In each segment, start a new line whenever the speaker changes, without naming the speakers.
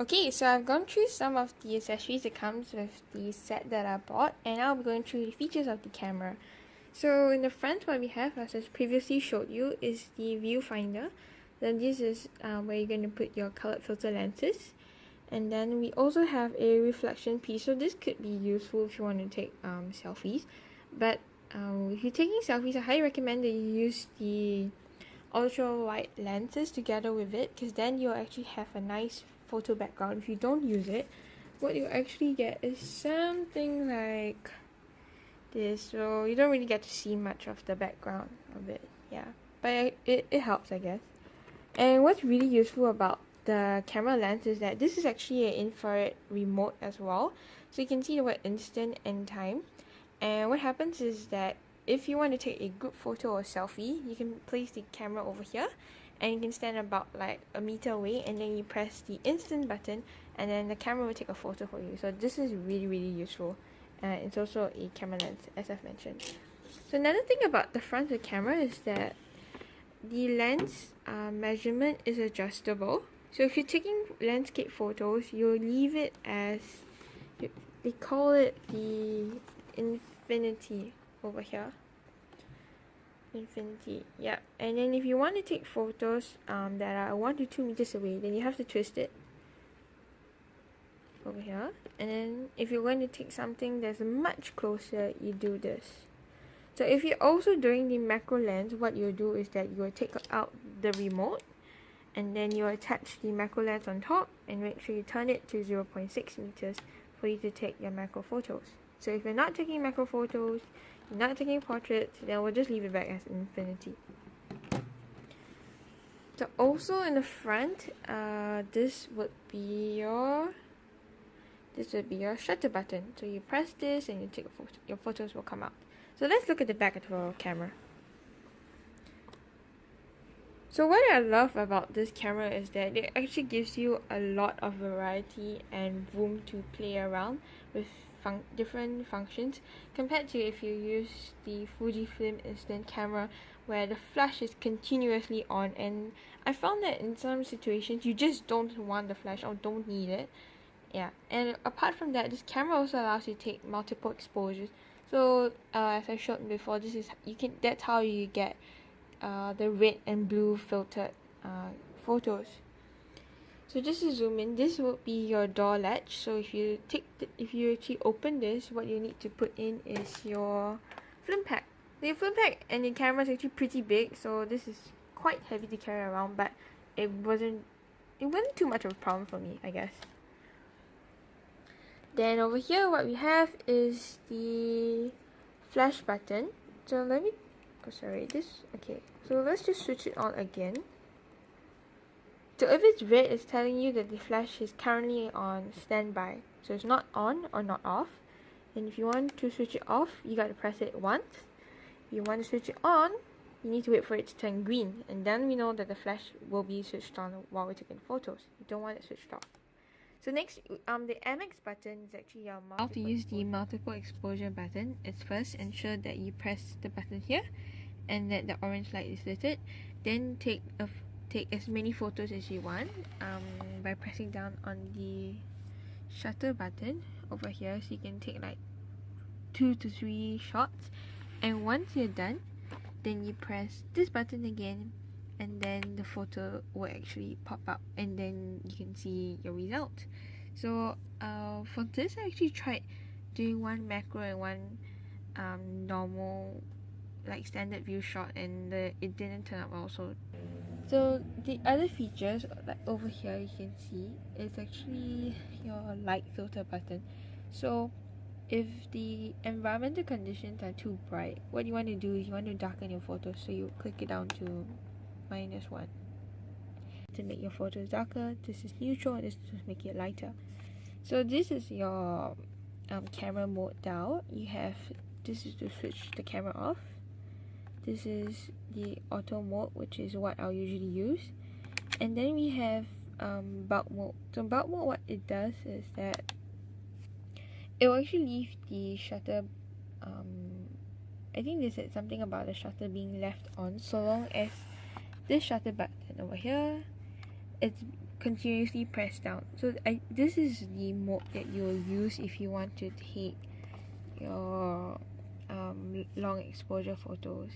Okay, so I've gone through some of the accessories that comes with the set that I bought, and now I'm going through the features of the camera. So in the front, what we have, as I previously showed you, is the viewfinder. Then this is where you're going to put your colored filter lenses. And then we also have a reflection piece. So this could be useful if you want to take selfies. But if you're taking selfies, I highly recommend that you use the ultra wide lenses together with it, because then you'll actually have a nice photo background. If you don't use it, what you actually get is something like this, so you don't really get to see much of the background of it. Yeah, but it helps, I guess. And what's really useful about the camera lens is that this is actually an infrared remote as well, so you can see the word instant and time. And what happens is that if you want to take a group photo or selfie, you can place the camera over here and you can stand about like a meter away, and then you press the instant button and then the camera will take a photo for you. So this is really useful. It's also a camera lens, as I've mentioned. So another thing about the front of the camera is that the lens measurement is adjustable. So if you're taking landscape photos, you'll leave it as, they call it the infinity over here. Infinity, yeah. And then if you want to take photos that are 1 to 2 meters away, then you have to twist it over here. And then if you're going to take something that's much closer, you do this. So if you're also doing the macro lens, what you'll do is that you'll take out the remote and then you'll attach the macro lens on top and make sure you turn it to 0.6 meters for you to take your macro photos. So if you're not taking macro photos, you're not taking portraits, then we'll just leave it back as infinity. So also in the front, this would be your shutter button. So you press this and you take a photo, your photos will come out. So let's look at the back of the camera. So what I love about this camera is that it actually gives you a lot of variety and room to play around with different functions, compared to if you use the Fujifilm instant camera where the flash is continuously on, and I found that in some situations you just don't want the flash or don't need it. Yeah, and apart from that, this camera also allows you to take multiple exposures. So as I showed before, that's how you get the red and blue filtered photos. So just to zoom in, this would be your door latch. So if you actually open this, what you need to put in is your film pack. The film pack and the camera is actually pretty big, so this is quite heavy to carry around, but it wasn't too much of a problem for me, I guess. Then over here, what we have is the flash button. So so let's just switch it on again. So if it's red, it's telling you that the flash is currently on standby. So it's not on or not off. And if you want to switch it off, you got to press it once. If you want to switch it on, you need to wait for it to turn green. And then we know that the flash will be switched on while we're taking photos. You don't want it switched off. So next, the MX button is actually your how to use the multiple exposure button. It's first ensure that you press the button here and that the orange light is lit. Then take as many photos as you want by pressing down on the shutter button over here, so you can take like 2 to 3 shots. And once you're done, then you press this button again, and then the photo will actually pop up and then you can see your result. So for this, I actually tried doing one macro and one normal, like standard view shot, and it didn't turn out well. So the other features, like over here you can see, is actually your light filter button. So if the environmental conditions are too bright, what you want to do is you want to darken your photos, so you click it down to -1 to make your photos darker. This is neutral, and this is to make it lighter. So this is your camera mode dial. This is to switch the camera off. This is the auto mode, which is what I'll usually use. And then we have bulk mode. So bulk mode, what it does is that it will actually leave the shutter, I think they said something about the shutter being left on so long as this shutter button over here, it's continuously press down. So this is the mode that you will use if you want to take your long exposure photos.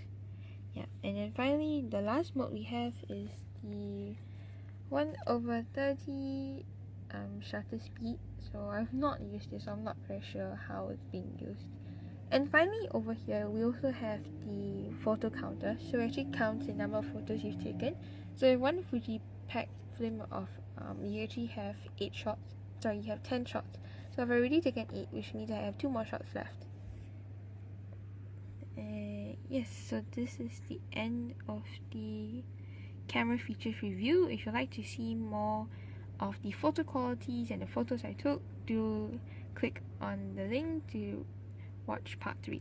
Yeah, and then finally the last mode we have is the 1/30 shutter speed. So I've not used this, so I'm not very sure how it's being used. And finally over here we also have the photo counter, so it actually counts the number of photos you've taken. So in one Fuji pack film of you actually have 8 shots, sorry, you have 10 shots. So I've already taken 8, which means I have 2 more shots left. Yes, so this is the end of the camera features review. If you'd like to see more of the photo qualities and the photos I took, do click on the link to watch part 3.